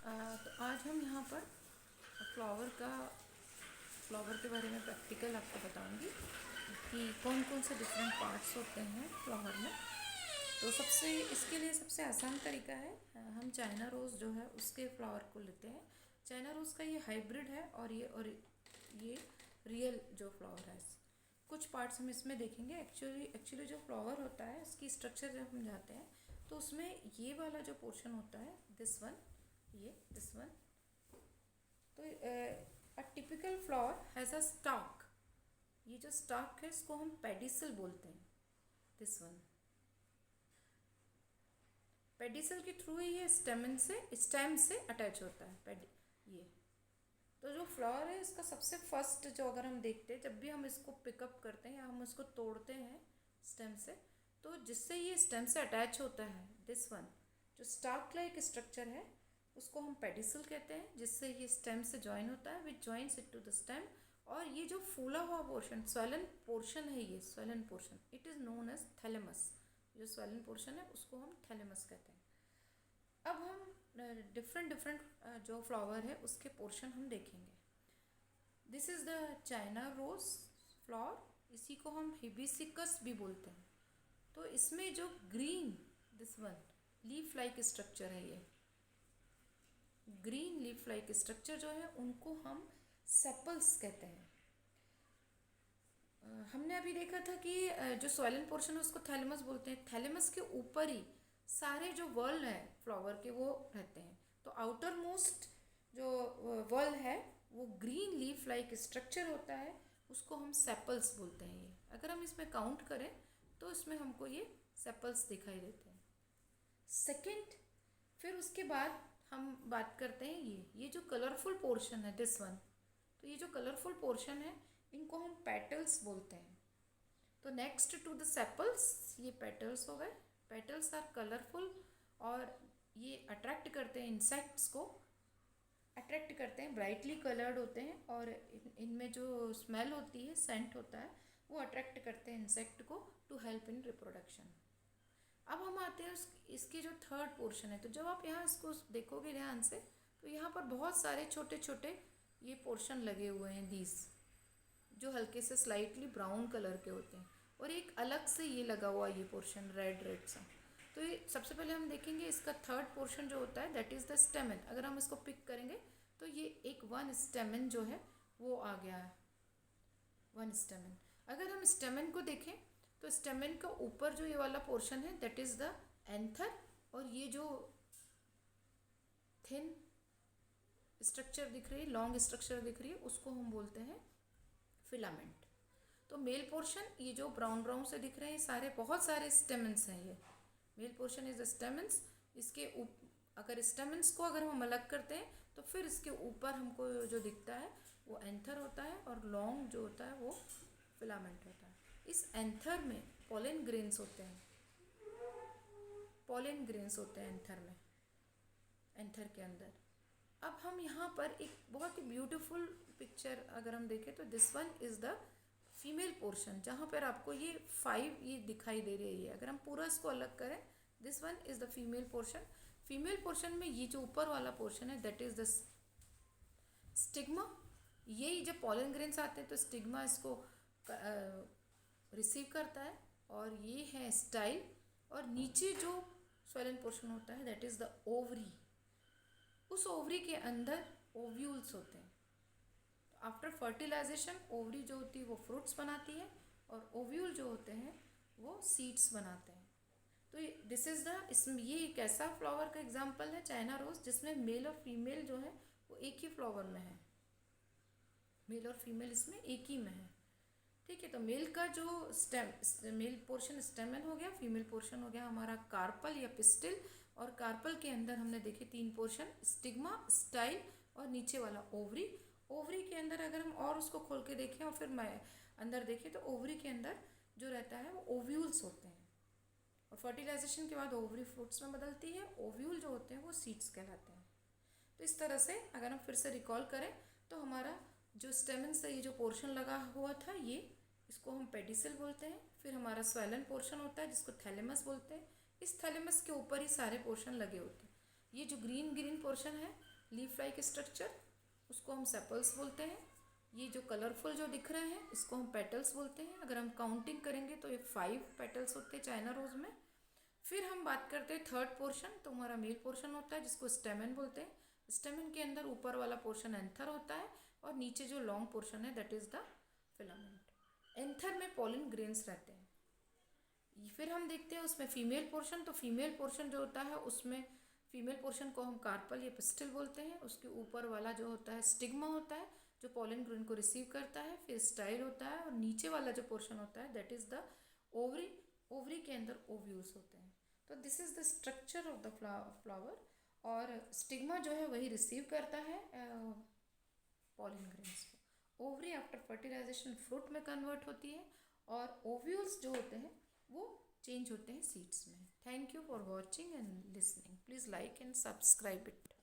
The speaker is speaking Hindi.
तो आज हम यहाँ पर फ्लावर के बारे में प्रैक्टिकल आपको बताऊंगी कि कौन कौन से डिफरेंट पार्ट्स होते हैं फ्लावर में। तो इसके लिए सबसे आसान तरीका है, हम चाइना रोज़ जो है उसके फ्लावर को लेते हैं। चाइना रोज़ का ये हाइब्रिड है और ये रियल जो फ्लावर है। कुछ पार्ट्स हम इसमें देखेंगे। एक्चुअली जो फ्लावर होता है उसकी स्ट्रक्चर जब हम जाते हैं तो उसमें ये वाला जो पोर्शन होता है, दिस वन। तो a typical flower has a stock. ये जो स्टॉक है इसको हम पेडिसल बोलते हैं। दिस वन पेडिसल के थ्रू ही ये स्टेम से अटैच होता है। ये तो जो फ्लावर है इसका सबसे फर्स्ट जो अगर हम देखते हैं, जब भी हम इसको पिकअप करते हैं या हम इसको तोड़ते हैं स्टेम से, तो जिससे ये स्टेम से अटैच होता है, दिस वन जो स्टॉक लाइक स्ट्रक्चर है उसको हम पेडिसल कहते हैं, जिससे ये स्टेम से ज्वाइन होता है, which joins it to the stem. और ये जो फूला हुआ पोर्शन, स्वेलन पोर्शन है, ये swollen portion it is known as thalamus. जो स्वेलन पोर्शन है उसको हम थैलेमस कहते हैं। अब हम डिफरेंट जो फ्लावर है उसके पोर्शन हम देखेंगे। This is the China rose flower, इसी को हम हिबिस्कस भी बोलते हैं। तो इसमें जो green this one leaf like structure है, ये ग्रीन लीफ लाइक स्ट्रक्चर जो है उनको हम सेपल्स कहते हैं। हमने अभी देखा था कि जो सॉइलन पोर्शन है उसको थैलेमस बोलते हैं। थैलेमस के ऊपर ही सारे जो वर्ल है फ्लावर के वो रहते हैं। तो आउटर मोस्ट जो वर्ल है वो ग्रीन लीफ लाइक स्ट्रक्चर होता है, उसको हम सेपल्स बोलते हैं। ये अगर हम इसमें काउंट करें तो इसमें हमको ये सेपल्स दिखाई देते हैं। सेकंड, फिर उसके बाद हम बात करते हैं ये जो कलरफुल पोर्शन है, दिस वन। तो ये जो कलरफुल पोर्शन है इनको हम पेटल्स बोलते हैं। तो नेक्स्ट टू द सेपल्स ये पेटल्स हो गए। पेटल्स आर कलरफुल और ये अट्रैक्ट करते हैं इंसेक्ट्स को, अट्रैक्ट करते हैं, ब्राइटली कलर्ड होते हैं और इनमें जो स्मेल होती है, सेंट होता है, वो अट्रैक्ट करते हैं इंसेक्ट को टू हेल्प इन रिप्रोडक्शन। अब हम आते हैं इसके जो थर्ड पोर्शन है। तो जब आप यहाँ इसको देखोगे ध्यान से तो यहाँ पर बहुत सारे छोटे छोटे ये पोर्शन लगे हुए हैं, दीज जो हल्के से स्लाइटली ब्राउन कलर के होते हैं, और एक अलग से ये लगा हुआ ये पोर्शन रेड सा। तो ये सबसे पहले हम देखेंगे इसका थर्ड पोर्शन जो होता है, दैट इज़ द स्टेमन। अगर हम इसको पिक करेंगे तो ये एक वन स्टेमन जो है वो आ गया है, वन स्टेमन। अगर हम स्टेमन को देखें तो स्टेमन का ऊपर जो ये वाला पोर्शन है दैट इज़ द एंथर, और ये जो थिन स्ट्रक्चर दिख रही है, लॉन्ग स्ट्रक्चर दिख रही है, उसको हम बोलते हैं फिलामेंट। तो मेल पोर्शन ये जो ब्राउन ब्राउन से दिख रहे हैं सारे, बहुत सारे स्टेमन्स हैं। ये male portion is the stamens. इसके अगर स्टेमन्स को अगर हम अलग करते हैं तो फिर इसके ऊपर हमको जो दिखता है वो एंथर होता है, और लॉन्ग जो होता है वो फिलामेंट होता है। इस एंथर में पोलन ग्रेन्स होते हैं, पोलन ग्रेन्स होते हैं एंथर में, एंथर के अंदर। अब हम यहाँ पर एक बहुत ही ब्यूटीफुल पिक्चर अगर हम देखें तो this one is the female portion, जहाँ पर आपको ये 5 ये दिखाई दे रही है। अगर हम पूरा इसको अलग करें, this one is the female portion. Female portion में ये जो ऊपर वाला पोर्शन है दैट इज़ द स्टिग्मा। यही जब पॉलन ग्रेन्स आते हैं तो स्टिग्मा इसको रिसीव करता है, और ये है स्टाइल। और नीचे जो स्वेलन पोर्शन होता है दैट इज़ द ओवरी। उस ओवरी के अंदर ओव्यूल्स होते हैं। आफ्टर फर्टिलाइजेशन ओवरी जो होती है वो फ्रूट्स बनाती है, और ओव्यूल जो होते हैं वो सीड्स बनाते हैं। तो दिस इज़ ये एक ऐसा फ्लावर का एग्जाम्पल है चाइना रोज, जिसमें मेल और फीमेल जो है वो एक ही फ्लावर में है। मेल और फीमेल इसमें एक ही में है। ठीक है, तो मेल का जो मेल पोर्शन स्टेमन हो गया, फीमेल पोर्शन हो गया हमारा कार्पल या पिस्टिल। और कार्पल के अंदर हमने देखे 3 पोर्शन, स्टिग्मा, स्टाइल और नीचे वाला ओवरी। ओवरी के अंदर अगर हम और उसको खोल के देखें और फिर अंदर देखें तो ओवरी के अंदर जो रहता है वो ओव्यूल्स होते हैं, और फर्टिलाइजेशन के बाद ओवरी फ्रूट्स में बदलती है, ओव्यूल जो होते हैं वो सीड्स कहलाते हैं। तो इस तरह से अगर हम फिर से रिकॉल करें तो हमारा जो स्टेमन से ये जो पोर्शन लगा हुआ था ये, इसको हम पेडिसल बोलते हैं। फिर हमारा स्वेलन पोर्शन होता है जिसको थैलेमस बोलते हैं। इस थैलेमस के ऊपर ही सारे पोर्शन लगे होते हैं। ये जो ग्रीन ग्रीन पोर्शन है लीफ लाइक स्ट्रक्चर, उसको हम सेपल्स बोलते हैं। ये जो कलरफुल जो दिख रहे हैं इसको हम पेटल्स बोलते हैं। अगर हम काउंटिंग करेंगे तो ये 5 पेटल्स होते हैं चाइना रोज में। फिर हम बात करते हैं थर्ड पोर्शन, तो हमारा मेल पोर्शन होता है जिसको स्टेमन बोलते हैं। स्टेमन के अंदर ऊपर वाला पोर्शन एंथर होता है और नीचे जो लॉन्ग पोर्शन है that is the filament. Anther में पॉलिन ग्रेन्स रहते हैं। फिर हम देखते हैं उसमें फीमेल पोर्शन, तो फीमेल पोर्शन जो होता है उसमें फीमेल पोर्शन को हम कार्पल या पिस्टल बोलते हैं। उसके ऊपर वाला जो होता है स्टिग्मा होता है जो पॉलिन ग्रेन को रिसीव करता है। फिर स्टाइल होता है और नीचे वाला जो पोर्शन होता है that is the ovary. Ovary के अंदर ओव्यूल्स होते हैं। तो this is the structure of the flower. और स्टिग्मा जो है वही रिसीव करता है पॉलिन ग्रेन्स को। ओवरी आफ्टर फर्टिलाइजेशन फ्रूट में कन्वर्ट होती है और ओव्यूल्स जो होते हैं वो चेंज होते हैं सीड्स में। Thank you for watching and listening. Please like and subscribe it.